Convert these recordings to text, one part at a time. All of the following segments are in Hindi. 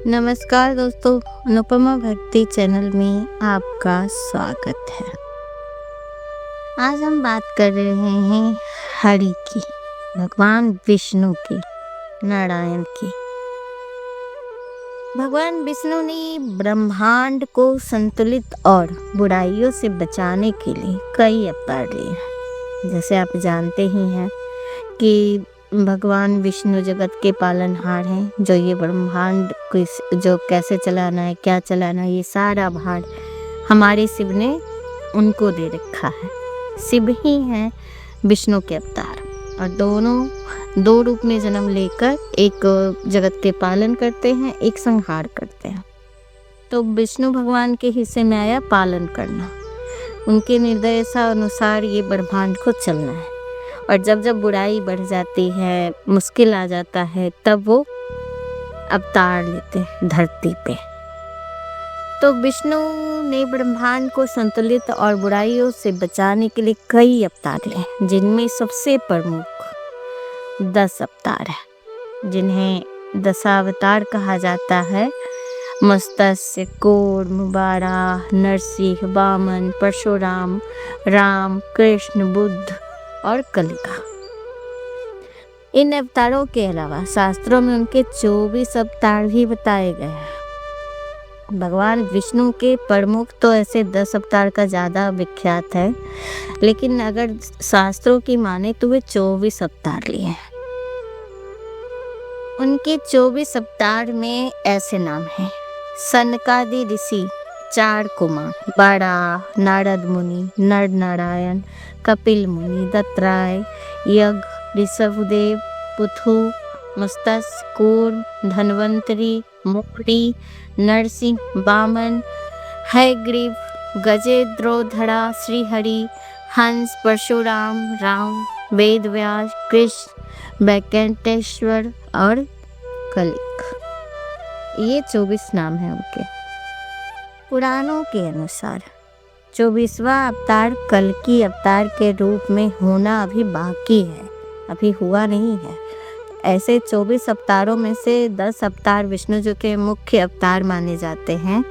नमस्कार दोस्तों, अनुपमा भक्ति चैनल में आपका स्वागत है। आज हम बात कर रहे हैं हरि की, भगवान विष्णु की, नारायण की। भगवान विष्णु ने ब्रह्मांड को संतुलित और बुराइयों से बचाने के लिए कई अवतार लिए हैं। जैसे आप जानते ही हैं कि भगवान विष्णु जगत के पालनहार हैं, जो ये ब्रह्मांड को जो कैसे चलाना है, क्या चलाना है, ये सारा भार हमारे शिव ने उनको दे रखा है। शिव ही हैं विष्णु के अवतार, और दोनों दो रूप में जन्म लेकर एक जगत के पालन करते हैं, एक संहार करते हैं। तो विष्णु भगवान के हिस्से में आया पालन करना, उनके निर्देशानुसार ये ब्रह्मांड को चलना है। और जब जब बुराई बढ़ जाती है, मुश्किल आ जाता है, तब वो अवतार लेते हैं धरती पे। तो विष्णु ने ब्रह्मांड को संतुलित और बुराइयों से बचाने के लिए कई अवतार लिए, जिनमें सबसे प्रमुख 10 अवतार है, जिन्हें दशावतार कहा जाता है। मत्स्य, कूर्म, वाराह, नरसिंह, वामन, परशुराम, राम, कृष्ण, बुद्ध और कलिका। इन अवतारों के अलावा शास्त्रों में उनके 24 अवतार भी बताए गए हैं। भगवान विष्णु के प्रमुख तो ऐसे 10 अवतार का ज़्यादा विख्यात है, लेकिन अगर शास्त्रों की माने तो वे 24 अवतार लिए हैं। उनके 24 अवतार में ऐसे नाम हैं: सनकादि ऋषि 4 कुमार, वाराह, नारद मुनि, नर नारायण, कपिल मुनि, दत्तात्रेय, यज्ञ, ऋषभदेव, पृथु, मत्स्य, कूर्म, धन्वंतरि, मोरी, नरसिंह, वामन, हयग्रीव, गजेंद्रोधरा, श्रीहरि, हंस, परशुराम, राम, वेदव्यास, कृष्ण, वेंकटेश्वर और कलिक। ये 24 नाम हैं उनके। पुराणों के अनुसार 24वां अवतार कल्कि अवतार के रूप में होना अभी बाकी है, अभी हुआ नहीं है। ऐसे 24 अवतारों में से 10 अवतार विष्णु जी के मुख्य अवतार माने जाते हैं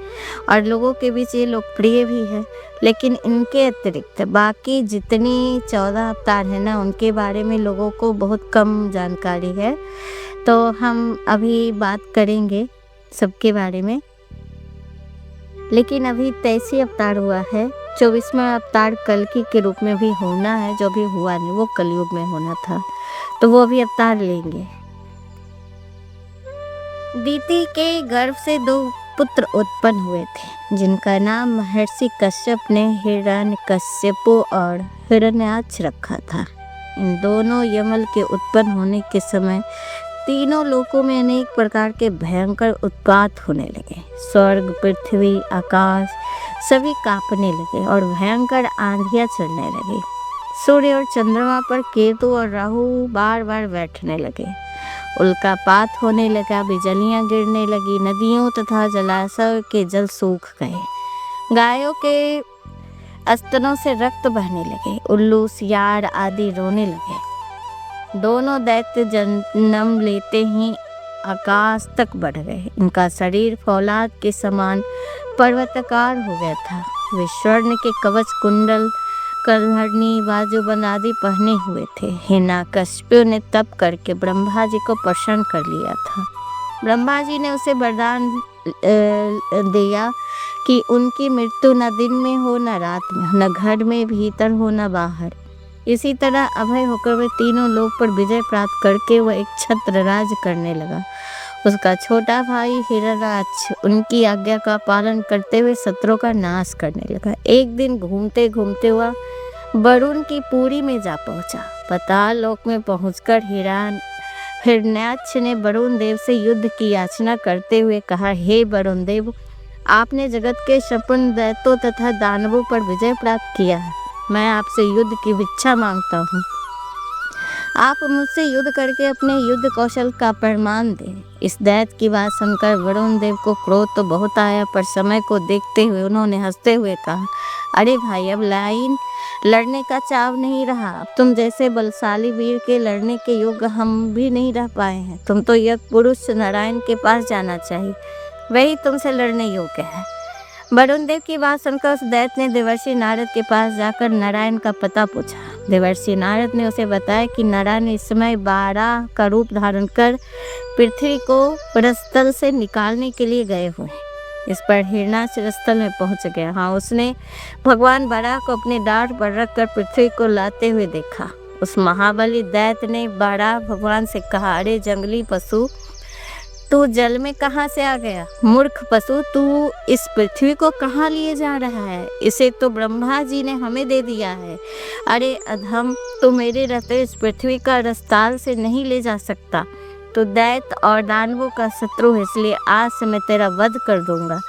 और लोगों के बीच ये लोकप्रिय भी है। लेकिन इनके अतिरिक्त बाकी जितनी 14 अवतार हैं ना, उनके बारे में लोगों को बहुत कम जानकारी है। तो हम अभी बात करेंगे सबके बारे में। लेकिन अभी 23 अवतार हुआ है। 24वां अवतार कल्कि के रूप में भी होना है, जो भी हुआ नहीं, वो कलयुग में होना था, तो वो भी अवतार लेंगे। दीति के गर्भ से 2 पुत्र उत्पन्न हुए थे, जिनका नाम महर्षि कश्यप ने हिरण्यकश्यपु और हिरण्याक्ष रखा था। इन दोनों यमल के उत्पन्न होने के समय तीनों लोकों में अनेक प्रकार के भयंकर उत्पात होने लगे। स्वर्ग, पृथ्वी, आकाश सभी कांपने लगे और भयंकर आंधियां चलने लगी। सूर्य और चंद्रमा पर केतु और राहु बार बार बैठने लगे। उल्कापात होने लगा, बिजलियां गिरने लगी, नदियों तथा जलाशय के जल सूख गए, गायों के स्तनों से रक्त बहने लगे, उल्लू, सियार आदि रोने लगे। दोनों दैत्य जन्म लेते ही आकाश तक बढ़ गए। इनका शरीर फौलाद के समान पर्वताकार हो गया था। वे स्वर्ण के कवच, कुंडल, कलहरनी, बाजूबंद आदि पहने हुए थे। हिरण्यकश्यप ने तप करके ब्रह्मा जी को प्रसन्न कर लिया था। ब्रह्मा जी ने उसे वरदान दिया कि उनकी मृत्यु न दिन में हो, न रात में, न घर में भीतर हो, न बाहर। इसी तरह अभय होकर वह तीनों लोक पर विजय प्राप्त करके वह एक छत्र राज करने लगा। उसका छोटा भाई हिरण्याक्ष उनकी आज्ञा का पालन करते हुए शत्रुओं का नाश करने लगा। एक दिन घूमते घूमते हुआ वरुण की पुरी में जा पहुंचा। पाताल लोक में पहुंचकर हिरण्याक्ष ने वरुण देव से युद्ध की याचना करते हुए कहा, हे वरुण देव, आपने जगत के संपूर्ण दैत्यों तथा दानवों पर विजय प्राप्त किया है। मैं आपसे युद्ध की इच्छा मांगता हूँ। आप मुझसे युद्ध करके अपने युद्ध कौशल का प्रमाण दें। इस दैत्य की बात सुनकर वरुण देव को क्रोध तो बहुत आया, पर समय को देखते हुए उन्होंने हंसते हुए कहा, अरे भाई, अब लड़ने का चाव नहीं रहा। अब तुम जैसे बलशाली वीर के लड़ने के योग्य हम भी नहीं रह पाए हैं। तुम तो यज्ञ पुरुष नारायण के पास जाना चाहिए। वही तुमसे लड़ने योग्य है। वरुण देव की बात सुनकर उस दैत्य ने देवर्षि नारद के पास जाकर नारायण का पता पूछा। देवर्षि नारद ने उसे बताया कि नारायण इस समय 12 का रूप धारण कर पृथ्वी को रसतल से निकालने के लिए गए हुए हैं। इस पर हिरणाक्ष रसतल में पहुंच गया। हाँ, उसने भगवान बारह को अपने डांट पर रखकर पृथ्वी को लाते हुए देखा। उस महाबली दैत्य ने बारह भगवान से कहा, अरे जंगली पशु, तू जल में कहाँ से आ गया? मूर्ख पशु, तू इस पृथ्वी को कहाँ लिए जा रहा है? इसे तो ब्रह्मा जी ने हमें दे दिया है। अरे अधम, तू मेरे रहते इस पृथ्वी का रसताल से नहीं ले जा सकता। तो दैत्य और दानवों का शत्रु है, इसलिए आज से मैं तेरा वध कर दूंगा।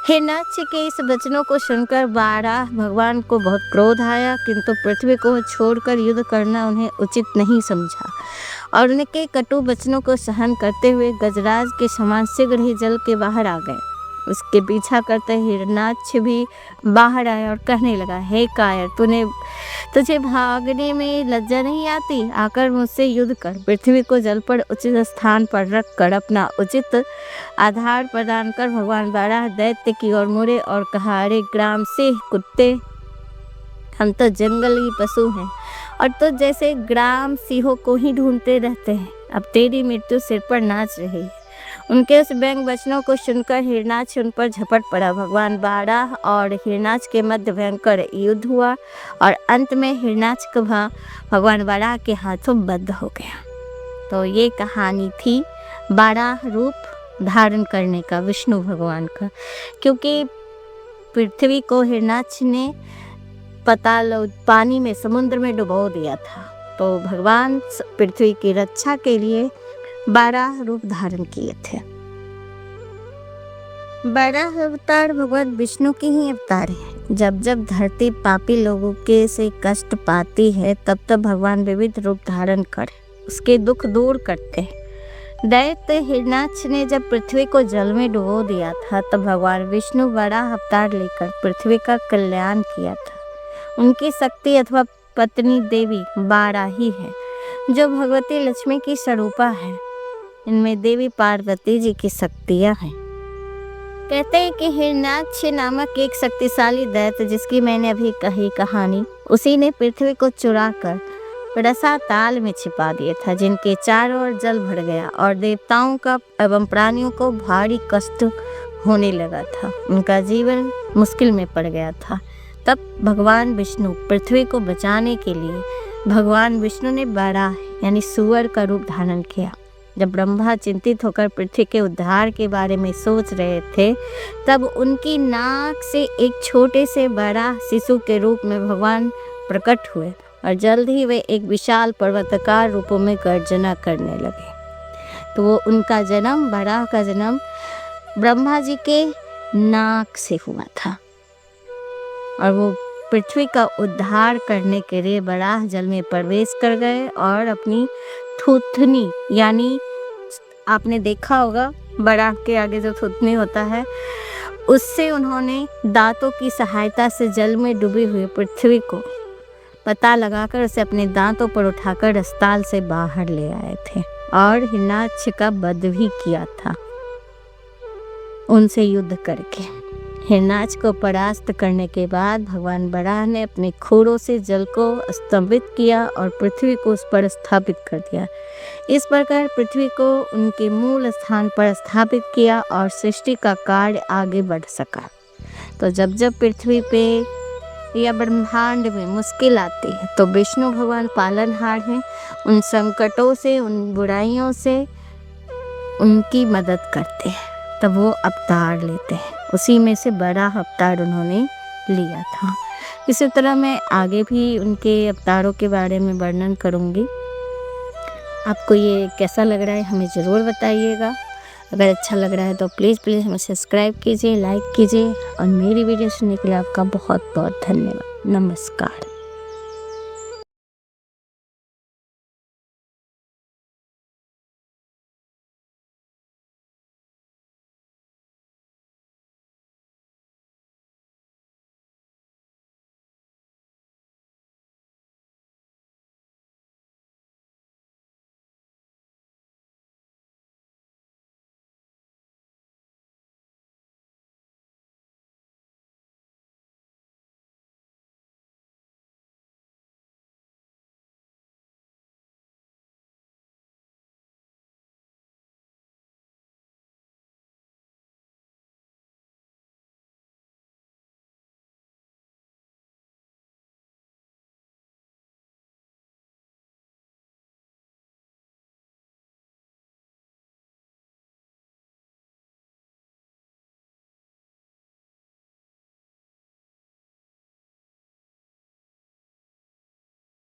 हिरणाक्ष के इस वचनों को सुनकर बारह भगवान को बहुत क्रोध आया, किंतु पृथ्वी को छोड़कर युद्ध करना उन्हें उचित नहीं समझा और उनके कटु वचनों को सहन करते हुए गजराज के समान शीघ्र ही जल के बाहर आ गए। उसके पीछा करते हिरणाक्ष भी बाहर आया और कहने लगा, हे कायर, तुझे भागने में लज्जा नहीं आती? आकर मुझसे युद्ध कर। पृथ्वी को जल पर उचित स्थान पर रख कर अपना उचित आधार प्रदान कर भगवान बारह दैत्य की ओर मुड़े और कहा, अरे ग्राम से कुत्ते, हम तो जंगली पशु हैं और तो जैसे ग्राम सिंहों को ही ढूंढते रहते हैं। अब तेरी मृत्यु सिर पर नाच रही है। उनके उस व्यंग वचनों को सुनकर हिरणाक्ष उन पर झपट पड़ा। भगवान बारह और हिरणाक्ष के मध्य भयंकर युद्ध हुआ और अंत में हिरणाक्ष भगवान बारह के हाथों बद्ध हो गया। तो ये कहानी थी 12 रूप धारण करने का विष्णु भगवान का, क्योंकि पृथ्वी को हिरणाक्ष ने पाताल पानी में समुद्र में डुबो दिया था, तो भगवान पृथ्वी की रक्षा के लिए 12 रूप धारण किए थे। 12 अवतार भगवान विष्णु के ही अवतार हैं। जब जब धरती पापी लोगों के से कष्ट पाती है, तब तब भगवान विविध रूप धारण कर उसके दुख दूर करते हैं। दैत्य हिरणाक्ष ने जब पृथ्वी को जल में डुबो दिया था, तब भगवान विष्णु 12 अवतार लेकर पृथ्वी का कल्याण किया था। उनकी शक्ति अथवा पत्नी देवी 12 ही है, जो भगवती लक्ष्मी की स्वरूपा है। इनमें देवी पार्वती जी की शक्तियाँ हैं। कहते हैं कि हिरणाक्ष नामक एक शक्तिशाली दैत्य, जिसकी मैंने अभी कही कहानी, उसी ने पृथ्वी को चुराकर रसाताल में छिपा दिया था, जिनके चारों ओर जल भर गया और देवताओं का एवं प्राणियों को भारी कष्ट होने लगा था। उनका जीवन मुश्किल में पड़ गया था। तब भगवान विष्णु पृथ्वी को बचाने के लिए भगवान विष्णु ने 12 यानी सुअर का रूप धारण किया। जब ब्रह्मा चिंतित होकर पृथ्वी के उद्धार के बारे में सोच रहे थे, तब उनकी नाक से एक छोटे से बड़ा शिशु के रूप में भगवान प्रकट हुए और जल्द ही वे एक विशाल पर्वताकार रूपों में गर्जना करने लगे। तो वो उनका जन्म, बराह का जन्म ब्रह्मा जी के नाक से हुआ था और वो पृथ्वी का उद्धार करने के लिए बराह जल में प्रवेश कर गए और अपनी थूथनी, यानी आपने देखा होगा बराह के आगे जो थूथनी होता है, उससे उन्होंने दांतों की सहायता से जल में डूबी हुई पृथ्वी को पता लगाकर उसे अपने दांतों पर उठाकर रसताल से बाहर ले आए थे और हिरणाक्ष का वध भी किया था उनसे युद्ध करके। हिरणाक्ष को परास्त करने के बाद भगवान बराह ने अपने खुरों से जल को स्तंभित किया और पृथ्वी को उस पर स्थापित कर दिया। इस प्रकार पृथ्वी को उनके मूल स्थान पर स्थापित किया और सृष्टि का कार्य आगे बढ़ सका। तो जब जब पृथ्वी पे या ब्रह्मांड में मुश्किल आती है, तो विष्णु भगवान पालनहार हैं। उन संकटों से, उन बुराइयों से उनकी मदद करते हैं, तब वो अवतार लेते हैं। उसी में से बड़ा अवतार उन्होंने लिया था। इसी तरह मैं आगे भी उनके अवतारों के बारे में वर्णन करूँगी। आपको ये कैसा लग रहा है हमें ज़रूर बताइएगा। अगर अच्छा लग रहा है तो प्लीज़ हमें सब्सक्राइब कीजिए, लाइक कीजिए और मेरी वीडियो सुनने के लिए आपका बहुत बहुत धन्यवाद। नमस्कार।